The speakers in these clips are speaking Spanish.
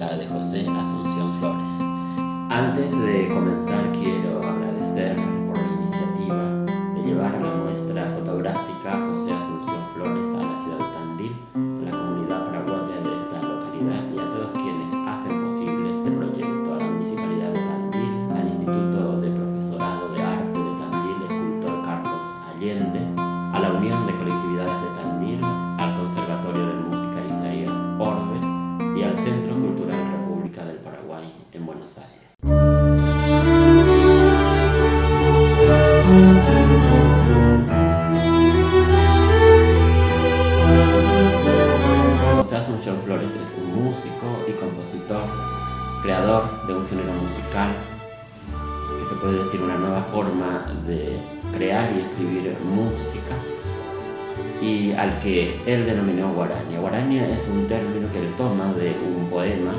música de José Asunción Flores. Antes de comenzar quiero agradecer por la iniciativa de llevar la muestra fotográfica José Asunción Flores a la ciudad de Tandil, a la comunidad paraguaya de esta localidad y a todos quienes hacen posible este proyecto, a la Municipalidad de Tandil, al Instituto de Profesorado de Arte de Tandil, escultor Carlos Allende, a la Unión de Colectividades de Tandil, al Conservatorio de Música Isaías Orbe y al Centro Cultural República del Paraguay en Buenos Aires. José Asunción Flores es un músico y compositor, creador de un género musical que se puede decir una nueva forma de crear y escribir música, y al que él denominó guaraña. Guaraña es un término que él toma de un poema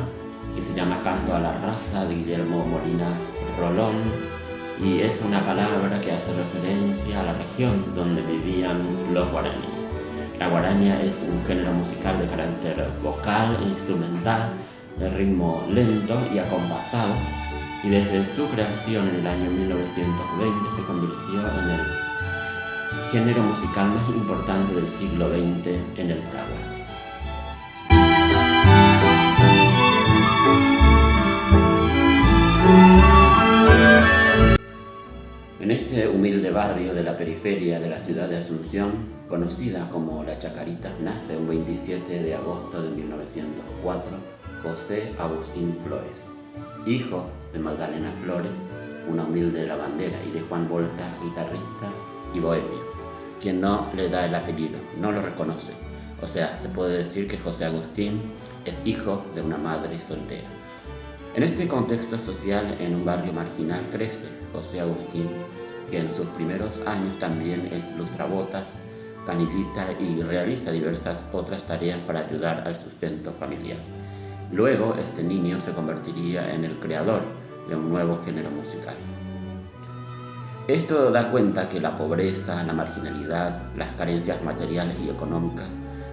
que se llama Canto a la Raza de Guillermo Molinas Rolón, y es una palabra que hace referencia a la región donde vivían los guaraníes. La guaraña es un género musical de carácter vocal e instrumental, de ritmo lento y acompasado, y desde su creación en el año 1920 se convirtió en el género musical más importante del siglo XX en el Paraguay. En este humilde barrio de la periferia de la ciudad de Asunción, conocida como La Chacarita, nace un 27 de agosto de 1904 José Agustín Flores, hijo de Magdalena Flores, una humilde lavandera, y de Juan Volta, guitarrista y bohemio, quien no le da el apellido, no lo reconoce. O sea, se puede decir que José Agustín es hijo de una madre soltera. En este contexto social, en un barrio marginal, crece José Agustín, que en sus primeros años también es lustrabotas, canillita y realiza diversas otras tareas para ayudar al sustento familiar. Luego, este niño se convertiría en el creador de un nuevo género musical. Esto da cuenta que la pobreza, la marginalidad, las carencias materiales y económicas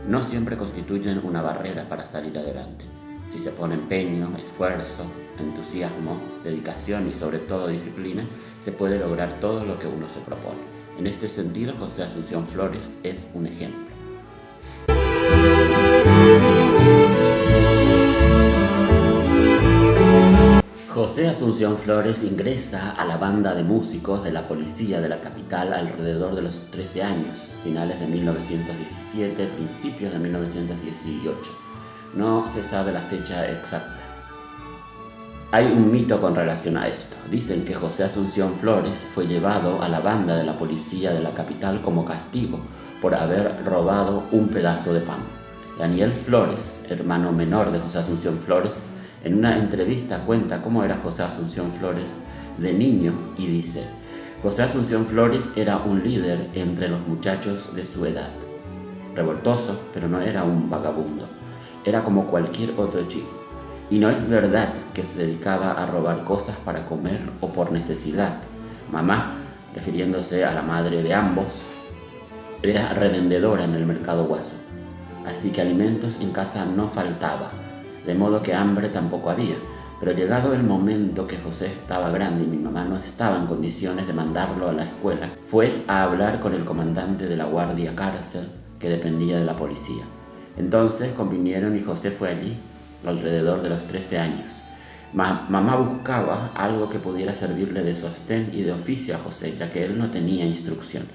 no siempre constituyen una barrera para salir adelante. Si se pone empeño, esfuerzo, entusiasmo, dedicación y sobre todo disciplina, se puede lograr todo lo que uno se propone. En este sentido, José Asunción Flores es un ejemplo. José Asunción Flores ingresa a la banda de músicos de la policía de la capital alrededor de los 13 años, finales de 1917, principios de 1918. No se sabe la fecha exacta. Hay un mito con relación a esto. Dicen que José Asunción Flores fue llevado a la banda de la policía de la capital como castigo por haber robado un pedazo de pan. Daniel Flores, hermano menor de José Asunción Flores, en una entrevista cuenta cómo era José Asunción Flores de niño y dice: José Asunción Flores era un líder entre los muchachos de su edad. Revoltoso, pero no era un vagabundo. Era como cualquier otro chico. Y no es verdad que se dedicaba a robar cosas para comer o por necesidad. Mamá, refiriéndose a la madre de ambos, era revendedora en el mercado Guaso. Así que alimentos en casa no faltaba, de modo que hambre tampoco había. Pero llegado el momento que José estaba grande y mi mamá no estaba en condiciones de mandarlo a la escuela, fue a hablar con el comandante de la guardia cárcel que dependía de la policía. Entonces convinieron y José fue allí alrededor de los 13 años. Mamá buscaba algo que pudiera servirle de sostén y de oficio a José, ya que él no tenía instrucción.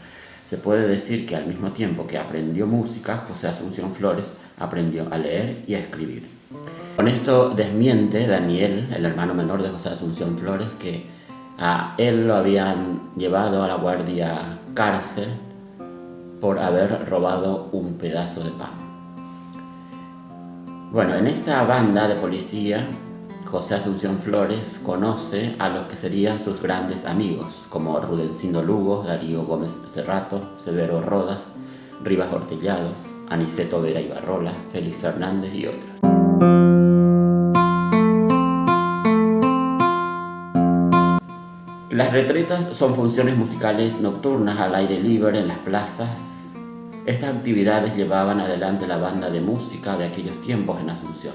Se puede decir que al mismo tiempo que aprendió música, José Asunción Flores aprendió a leer y a escribir. Con esto desmiente Daniel, el hermano menor de José Asunción Flores, que a él lo habían llevado a la guardia cárcel por haber robado un pedazo de pan. Bueno, en esta banda de policía, José Asunción Flores conoce a los que serían sus grandes amigos, como Rudencindo Lugo, Darío Gómez Cerrato, Severo Rodas, Rivas Hortellado, Aniceto Vera Ibarrola, Félix Fernández y otros. Las retretas son funciones musicales nocturnas al aire libre en las plazas. Estas actividades llevaban adelante la banda de música de aquellos tiempos en Asunción.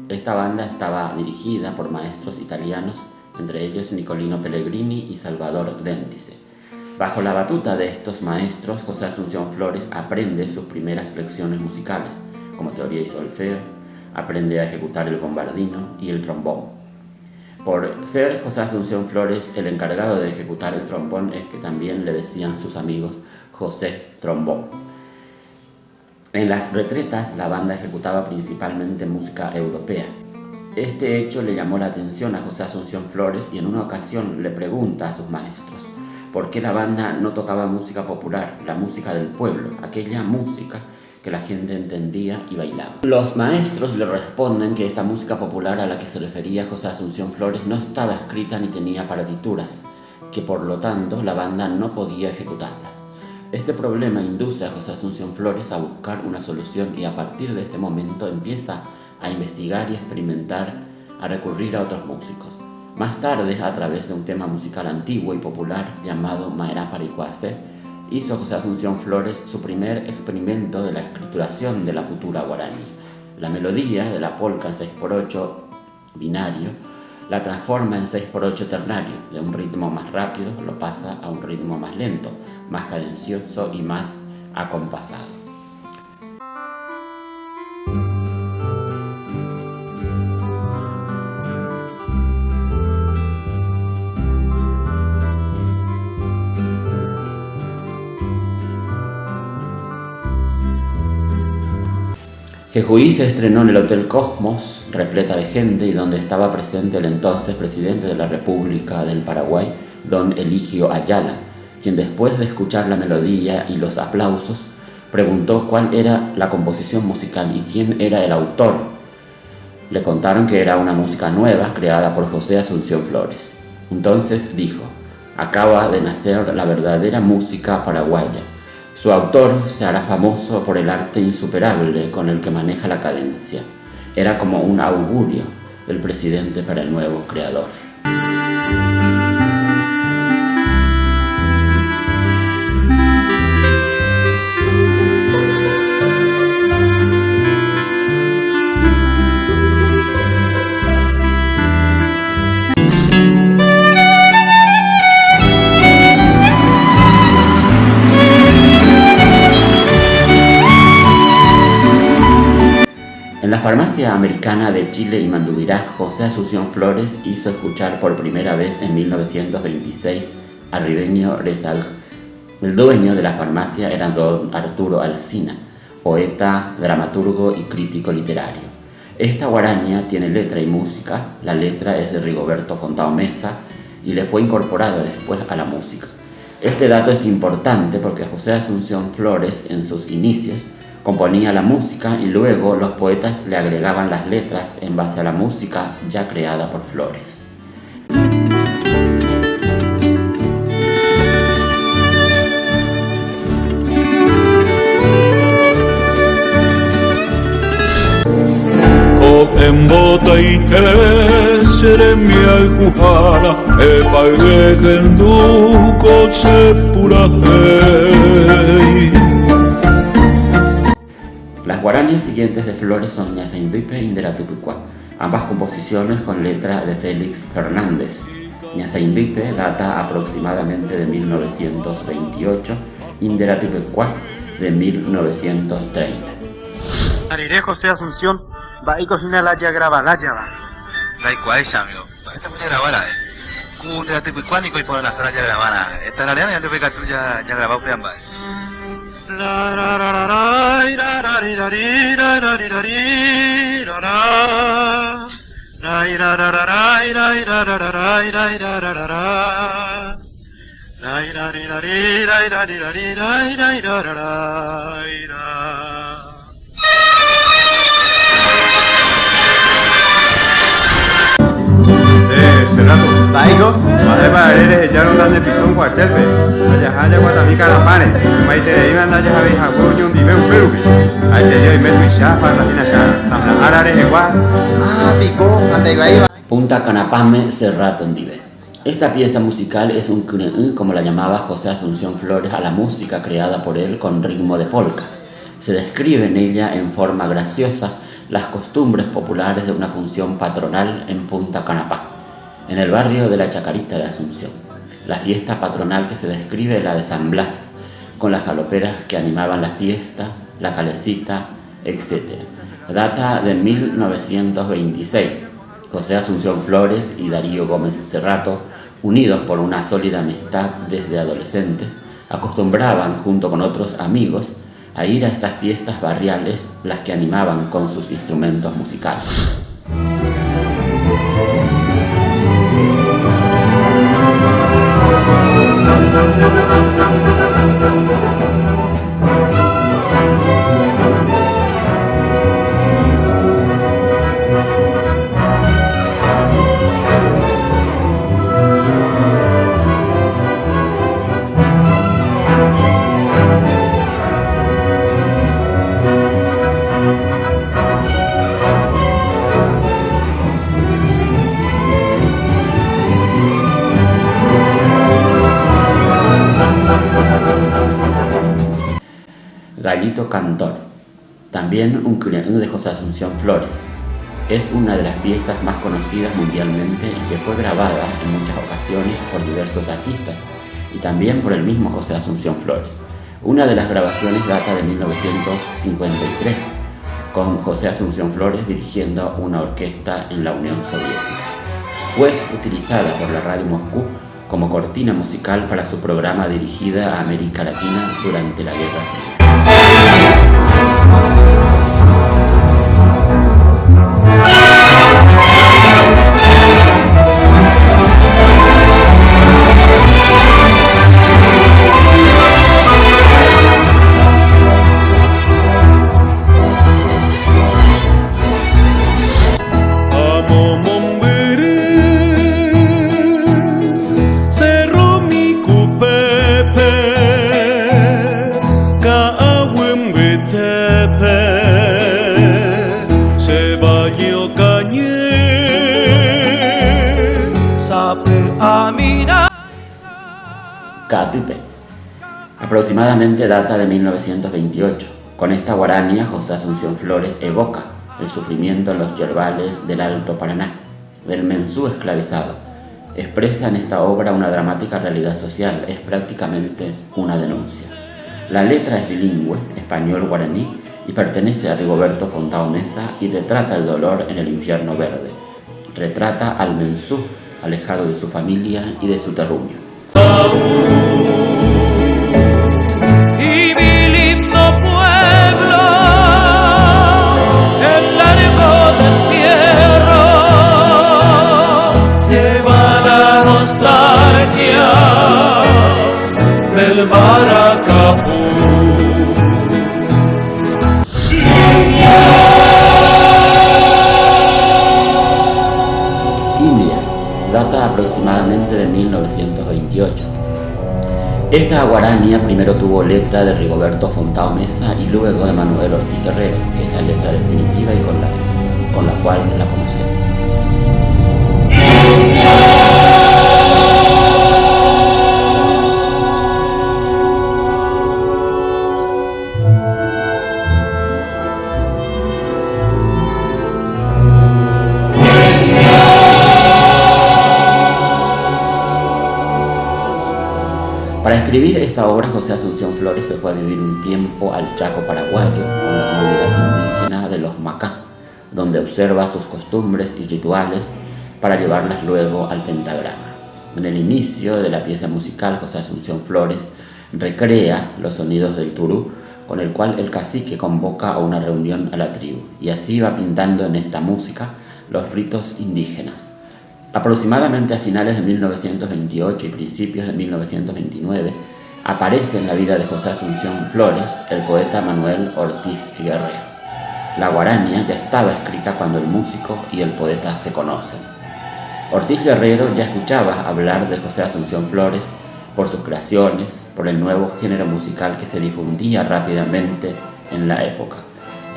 Esta banda estaba dirigida por maestros italianos, entre ellos Nicolino Pellegrini y Salvador Dentice. Bajo la batuta de estos maestros, José Asunción Flores aprende sus primeras lecciones musicales, como teoría y solfeo, aprende a ejecutar el bombardino y el trombón. Por ser José Asunción Flores el encargado de ejecutar el trombón es que también le decían sus amigos José Trombón. En las retretas la banda ejecutaba principalmente música europea. Este hecho le llamó la atención a José Asunción Flores y en una ocasión le pregunta a sus maestros por qué la banda no tocaba música popular, la música del pueblo, aquella música que la gente entendía y bailaba. Los maestros le responden que esta música popular a la que se refería José Asunción Flores no estaba escrita ni tenía partituras, que por lo tanto la banda no podía ejecutarlas. Este problema induce a José Asunción Flores a buscar una solución y a partir de este momento empieza a investigar y experimentar, a recurrir a otros músicos. Más tarde, a través de un tema musical antiguo y popular llamado Maerá Paricuase, hizo José Asunción Flores su primer experimento de la escrituración de la futura guaraní. La melodía de la polca en 6x8 binario la transforma en 6x8 ternario, de un ritmo más rápido lo pasa a un ritmo más lento, más cadencioso y más acompasado. Jejuí se estrenó en el Hotel Cosmos, repleta de gente, y donde estaba presente el entonces presidente de la República del Paraguay, don Eligio Ayala, quien después de escuchar la melodía y los aplausos, preguntó cuál era la composición musical y quién era el autor. Le contaron que era una música nueva creada por José Asunción Flores. Entonces dijo: acaba de nacer la verdadera música paraguaya. Su autor se hará famoso por el arte insuperable con el que maneja la cadencia. Era como un augurio del presidente para el nuevo creador. En la farmacia americana de Chile y Mandubirá, José Asunción Flores hizo escuchar por primera vez en 1926 a Ribeño Rezag. El dueño de la farmacia era don Arturo Alsina, poeta, dramaturgo y crítico literario. Esta guaraña tiene letra y música. La letra es de Rigoberto Fontao Mesa y le fue incorporada después a la música. Este dato es importante porque José Asunción Flores, en sus inicios, componía la música y luego los poetas le agregaban las letras en base a la música ya creada por Flores. Las guaranías siguientes de Flores son Ñasaindipe e Inderatupicuá, ambas composiciones con letra de Félix Fernández. Ñasaindipe data aproximadamente de 1928, Inderatupicuá de 1930. Ariré José Asunción, va y cocina la ya graba, la ya va. La igual ya amigo, esta mujer grabara, Inderatupicuá ni coi por la sala ya grabara. Esta la ya te pega tú ya grabado pe ambas. Cerrato, Taigo, para eres echaron dan de pitón cuartel, allá guatami carapane, maite de ahí manda ya habéis agoño un dive un perubi, ahí te dio y meto y chapa, la tina ya, arare igual, pico, anda iba. Punta Canapame, Cerrato en Dive. Esta pieza musical es un cuneu, como la llamaba José Asunción Flores, a la música creada por él con ritmo de polka. Se describe en ella en forma graciosa las costumbres populares de una función patronal en Punta Canapá, en el barrio de la Chacarita de Asunción. La fiesta patronal que se describe es la de San Blas, con las galoperas que animaban la fiesta, la calecita, etc. Data de 1926. José Asunción Flores y Darío Gómez Cerrato, unidos por una sólida amistad desde adolescentes, acostumbraban, junto con otros amigos, a ir a estas fiestas barriales, las que animaban con sus instrumentos musicales. Gallito Cantor, también un criollo de José Asunción Flores. Es una de las piezas más conocidas mundialmente y que fue grabada en muchas ocasiones por diversos artistas y también por el mismo José Asunción Flores. Una de las grabaciones data de 1953, con José Asunción Flores dirigiendo una orquesta en la Unión Soviética. Fue utilizada por la Radio Moscú como cortina musical para su programa dirigida a América Latina durante la Guerra Fría. Catupe. Aproximadamente data de 1928. Con esta guarania, José Asunción Flores evoca el sufrimiento en los yerbales del Alto Paraná, del mensú esclavizado. Expresa en esta obra una dramática realidad social, es prácticamente una denuncia. La letra es bilingüe, español-guaraní, y pertenece a Rigoberto Fontao Mesa y retrata el dolor en el infierno verde. Retrata al mensú alejado de su familia y de su terruño. Y mi lindo pueblo, el largo destierro, lleva la nostalgia del Maracapú. India, data aproximadamente de 1928. Esta guarania primero tuvo letra de Rigoberto Fontao Mesa y luego de Manuel Ortiz Guerrero, que es la letra definitiva y con la cual la conocemos. Para escribir esta obra, José Asunción Flores se fue a vivir un tiempo al Chaco paraguayo con la comunidad indígena de los Macá, donde observa sus costumbres y rituales para llevarlas luego al pentagrama. En el inicio de la pieza musical, José Asunción Flores recrea los sonidos del turú, con el cual el cacique convoca a una reunión a la tribu, y así va pintando en esta música los ritos indígenas. Aproximadamente a finales de 1928 y principios de 1929, aparece en la vida de José Asunción Flores el poeta Manuel Ortiz Guerrero. La guarania ya estaba escrita cuando el músico y el poeta se conocen. Ortiz Guerrero ya escuchaba hablar de José Asunción Flores por sus creaciones, por el nuevo género musical que se difundía rápidamente en la época.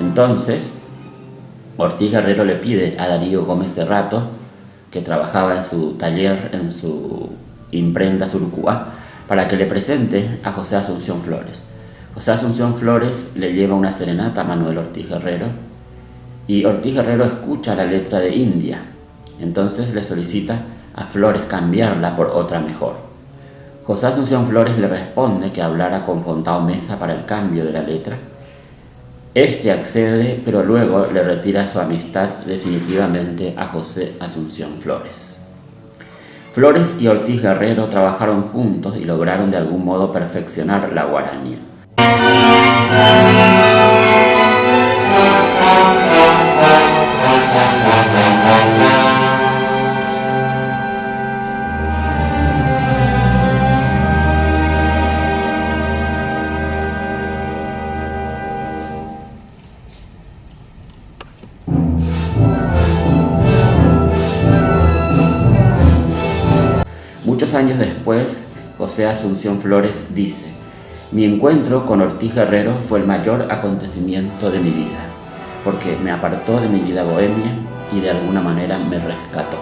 Entonces, Ortiz Guerrero le pide a Darío Gómez Cerrato, que trabajaba en su taller, en su imprenta Surcuá, para que le presente a José Asunción Flores. José Asunción Flores le lleva una serenata a Manuel Ortiz Guerrero Y Ortiz Guerrero escucha la letra de India, entonces le solicita a Flores cambiarla por otra mejor. José Asunción Flores le responde que hablara con Fontao Mesa para el cambio de la letra. Este accede, pero luego le retira su amistad definitivamente a José Asunción Flores. Flores y Ortiz Guerrero trabajaron juntos y lograron de algún modo perfeccionar la guaraña. Muchos años después, José Asunción Flores dice: mi encuentro con Ortiz Guerrero fue el mayor acontecimiento de mi vida, porque me apartó de mi vida bohemia y de alguna manera me rescató.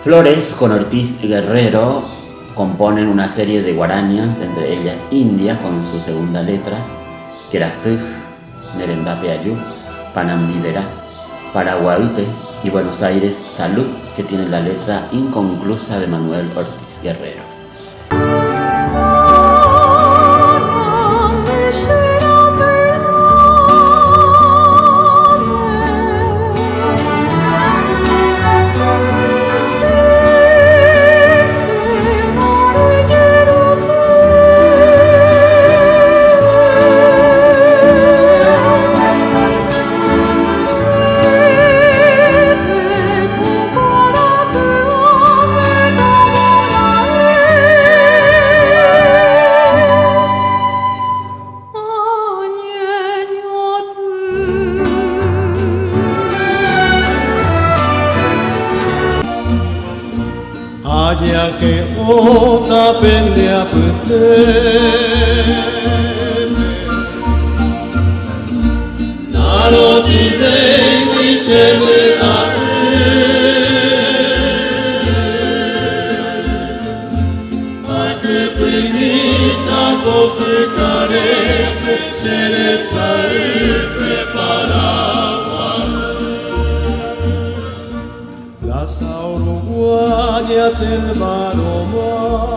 Flores con Ortiz Guerrero componen una serie de guarañas, entre ellas India con su segunda letra, Querasuj, Nerendape Ayú, Panambidera, Paraguayupe y Buenos Aires Salud, que tiene la letra inconclusa de Manuel Ortiz Guerrero. Haya que otra pende a Naro ti veni se me Ate primita coprecare se le sarebbe Las uruguayas en Maromar,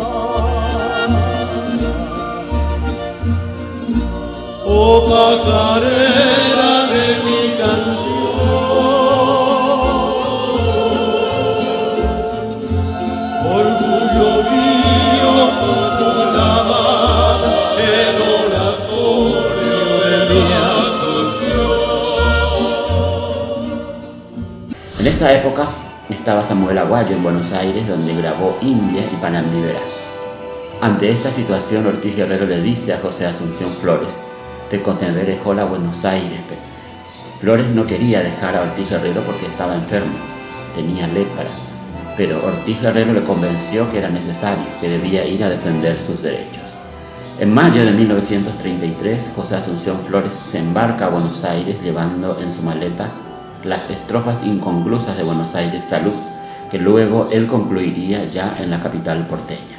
oh pajarera de mi canción, orgullo mío por tu llamada, el oratorio de mi Asunción. En esta época estaba Samuel Aguayo en Buenos Aires, donde grabó India y Panambidera. Ante esta situación, Ortiz Guerrero le dice a José Asunción Flores: te contenderé a Buenos Aires. Flores no quería dejar a Ortiz Guerrero porque estaba enfermo, tenía lepra, pero Ortiz Guerrero le convenció que era necesario, que debía ir a defender sus derechos. En mayo de 1933, José Asunción Flores se embarca a Buenos Aires llevando en su maleta las estrofas inconclusas de Buenos Aires Salud, que luego él concluiría ya en la capital porteña.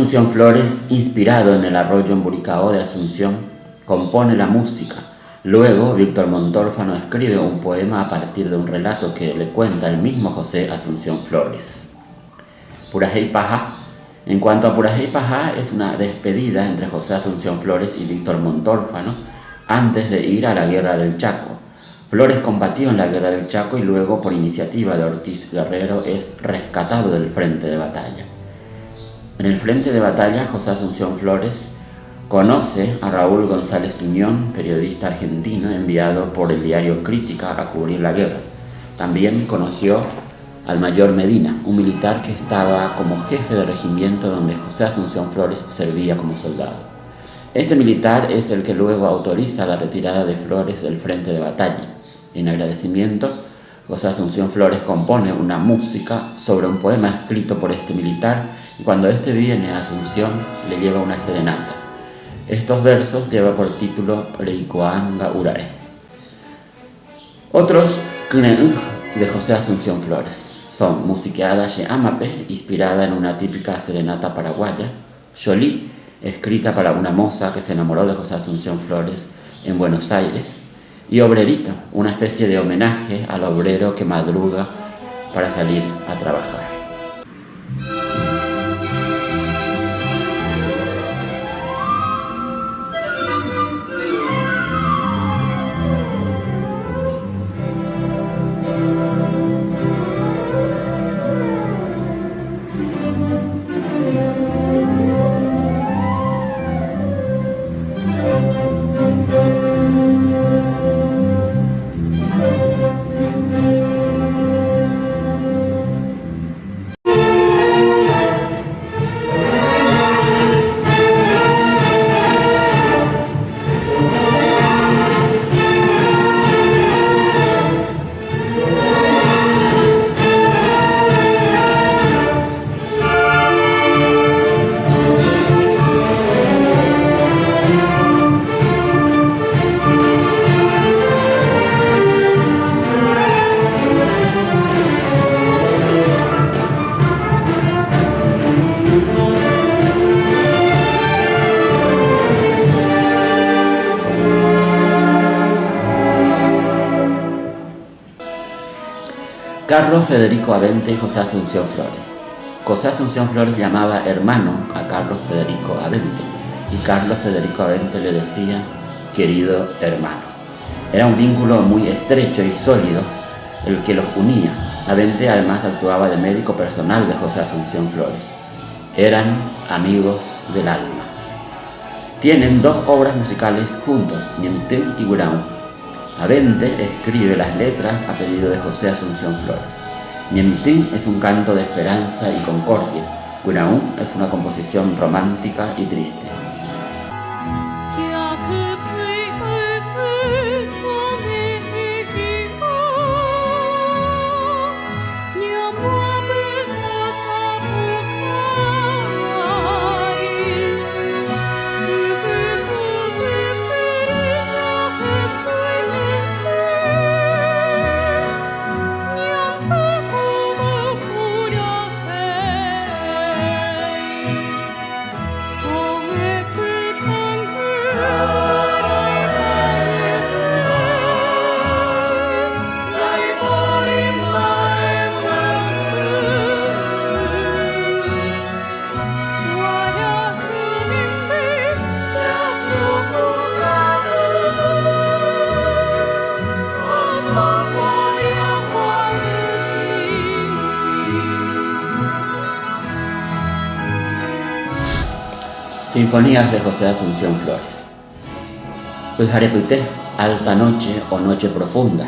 Asunción Flores, inspirado en el arroyo Emburicao de Asunción, compone la música. Luego, Víctor Montórfano escribe un poema a partir de un relato que le cuenta el mismo José Asunción Flores. Purajey Pajá. En cuanto a Purajey Pajá, es una despedida entre José Asunción Flores y Víctor Montórfano antes de ir a la Guerra del Chaco. Flores combatió en la Guerra del Chaco y luego, por iniciativa de Ortiz Guerrero, es rescatado del frente de batalla. En el frente de batalla, José Asunción Flores conoce a Raúl González Tuñón, periodista argentino enviado por el diario Crítica a cubrir la guerra. También conoció al mayor Medina, un militar que estaba como jefe de regimiento donde José Asunción Flores servía como soldado. Este militar es el que luego autoriza la retirada de Flores del frente de batalla. En agradecimiento, José Asunción Flores compone una música sobre un poema escrito por este militar y cuando este viene a Asunción le lleva una serenata. Estos versos llevan por título Reikoanga Urae. Otros Knen de José Asunción Flores son Musiqueada Ye Amape, inspirada en una típica serenata paraguaya, Xolí, escrita para una moza que se enamoró de José Asunción Flores en Buenos Aires, y Obrerito, una especie de homenaje al obrero que madruga para salir a trabajar. Carlos Federico Avente y José Asunción Flores. José Asunción Flores llamaba hermano a Carlos Federico Avente y Carlos Federico Avente le decía querido hermano. Era un vínculo muy estrecho y sólido el que los unía. Avente además actuaba de médico personal de José Asunción Flores. Eran amigos del alma. Tienen dos obras musicales juntos, Ñemitú y Guraú. Avente escribe las letras a pedido de José Asunción Flores. Ñemitú es un canto de esperanza y concordia. Guraú es una composición romántica y triste. Sinfonías de José Asunción Flores. Huijarepité, Alta Noche o Noche Profunda,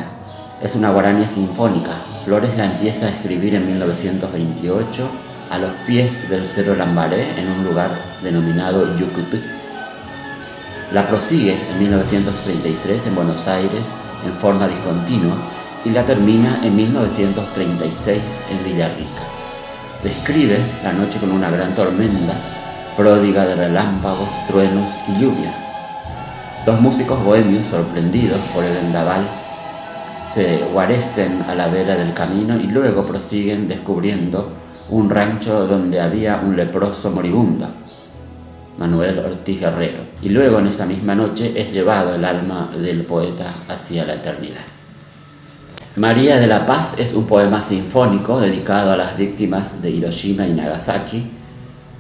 es una guarania sinfónica. Flores la empieza a escribir en 1928 a los pies del Cerro Lambaré en un lugar denominado Yucutú. La prosigue en 1933 en Buenos Aires en forma discontinua y la termina en 1936 en Villarrica. Describe la noche con una gran tormenta, pródiga de relámpagos, truenos y lluvias. Dos músicos bohemios, sorprendidos por el vendaval, se guarecen a la vera del camino y luego prosiguen descubriendo un rancho donde había un leproso moribundo. Manuel Ortiz Guerrero. Y luego en esta misma noche es llevado el alma del poeta hacia la eternidad. María de la Paz es un poema sinfónico dedicado a las víctimas de Hiroshima y Nagasaki.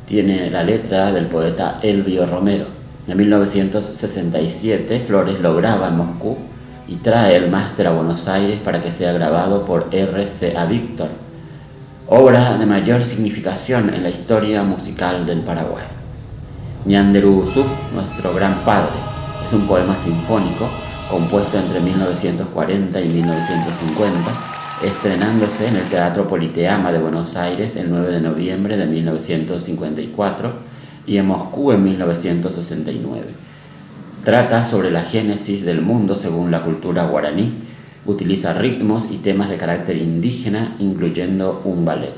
Tiene la letra del poeta Elvio Romero. En 1967 Flores lo graba en Moscú y trae el máster a Buenos Aires para que sea grabado por R.C.A. Víctor, obra de mayor significación en la historia musical del Paraguay. Ñanderuguzú, nuestro gran padre, es un poema sinfónico compuesto entre 1940 y 1950, estrenándose en el Teatro Politeama de Buenos Aires el 9 de noviembre de 1954 y en Moscú en 1969. Trata sobre la génesis del mundo según la cultura guaraní, utiliza ritmos y temas de carácter indígena, incluyendo un ballet.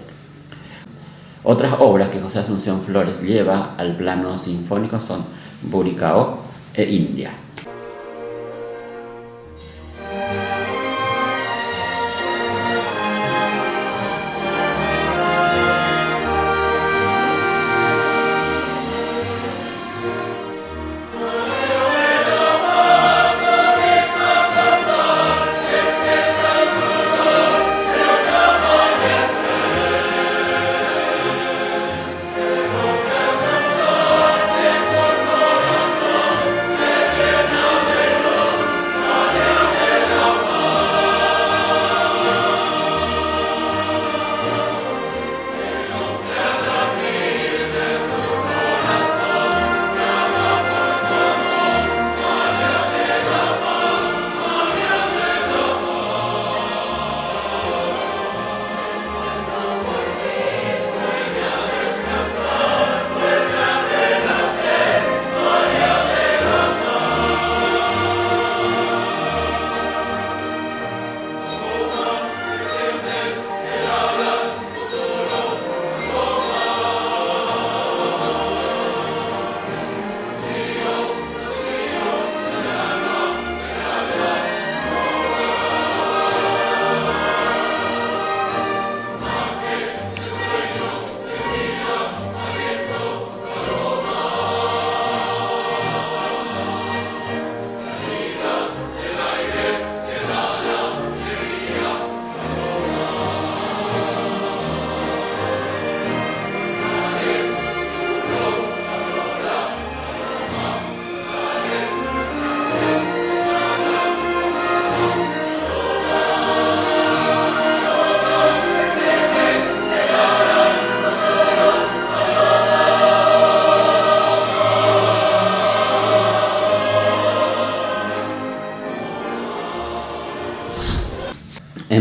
Otras obras que José Asunción Flores lleva al plano sinfónico son Buricao e India.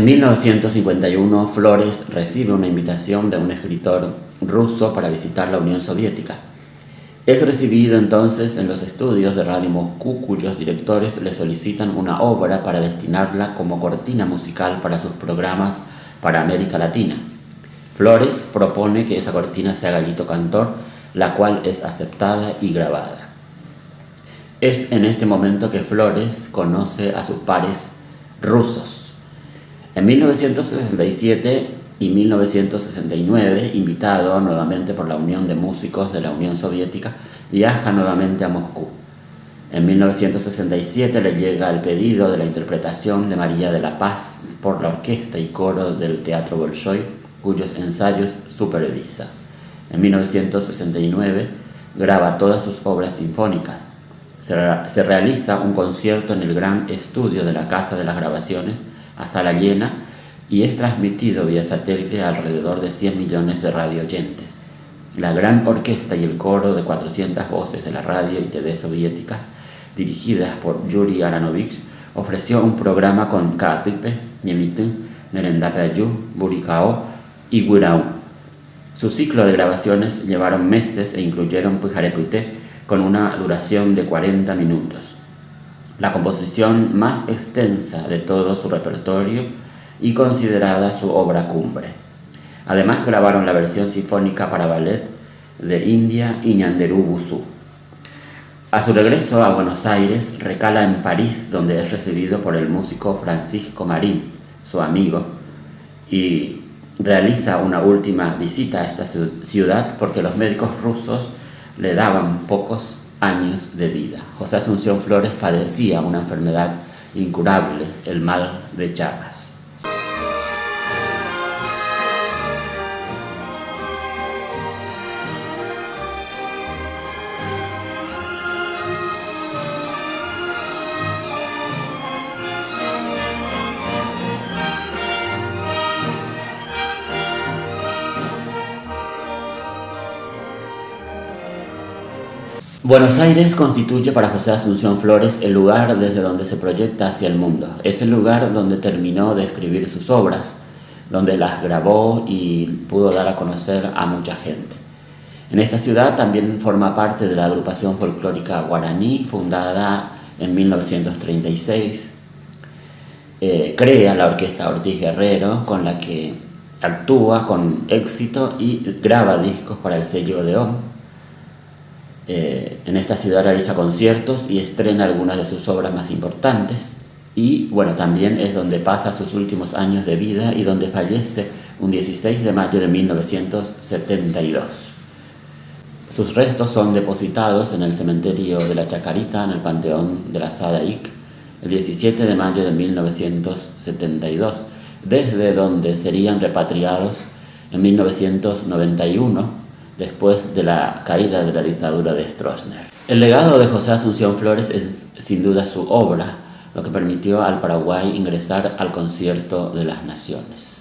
En 1951, Flores recibe una invitación de un escritor ruso para visitar la Unión Soviética. Es recibido entonces en los estudios de Radio Moscú, cuyos directores le solicitan una obra para destinarla como cortina musical para sus programas para América Latina. Flores propone que esa cortina sea Galito Cantor, la cual es aceptada y grabada. Es en este momento que Flores conoce a sus pares rusos. En 1967 y 1969, invitado nuevamente por la Unión de Músicos de la Unión Soviética, viaja nuevamente a Moscú. En 1967 le llega el pedido de la interpretación de María de la Paz por la orquesta y coro del Teatro Bolshoi, cuyos ensayos supervisa. En 1969 graba todas sus obras sinfónicas. Se realiza un concierto en el gran estudio de la Casa de las Grabaciones, a sala llena, y es transmitido vía satélite a alrededor de 100 millones de radioyentes. La gran orquesta y el coro de 400 voces de la radio y TV soviéticas, dirigidas por Yuri Aranovich, ofreció un programa con Kaatipe, Niemityn, Nerendapeayu, Buricao y Guiraú. Su ciclo de grabaciones llevaron meses e incluyeron Pujarepute, con una duración de 40 minutos. La composición más extensa de todo su repertorio y considerada su obra cumbre. Además grabaron la versión sinfónica para ballet de India y Ñanderuguzú. A su regreso a Buenos Aires, recala en París, donde es recibido por el músico Francisco Marín, su amigo, y realiza una última visita a esta ciudad porque los médicos rusos le daban pocos años de vida. José Asunción Flores padecía una enfermedad incurable, el mal de Chagas. Buenos Aires constituye para José Asunción Flores el lugar desde donde se proyecta hacia el mundo. Es el lugar donde terminó de escribir sus obras, donde las grabó y pudo dar a conocer a mucha gente. En esta ciudad también forma parte de la agrupación folclórica guaraní, fundada en 1936. Crea la orquesta Ortiz Guerrero, con la que actúa con éxito y graba discos para el sello Odeón. En esta ciudad realiza conciertos y estrena algunas de sus obras más importantes, y bueno, también es donde pasa sus últimos años de vida y donde fallece un 16 de mayo de 1972. Sus restos son depositados en el cementerio de la Chacarita, en el Panteón de la Sadaic, el 17 de mayo de 1972, desde donde serían repatriados en 1991, después de la caída de la dictadura de Stroessner. El legado de José Asunción Flores es sin duda su obra, lo que permitió al Paraguay ingresar al Concierto de las Naciones.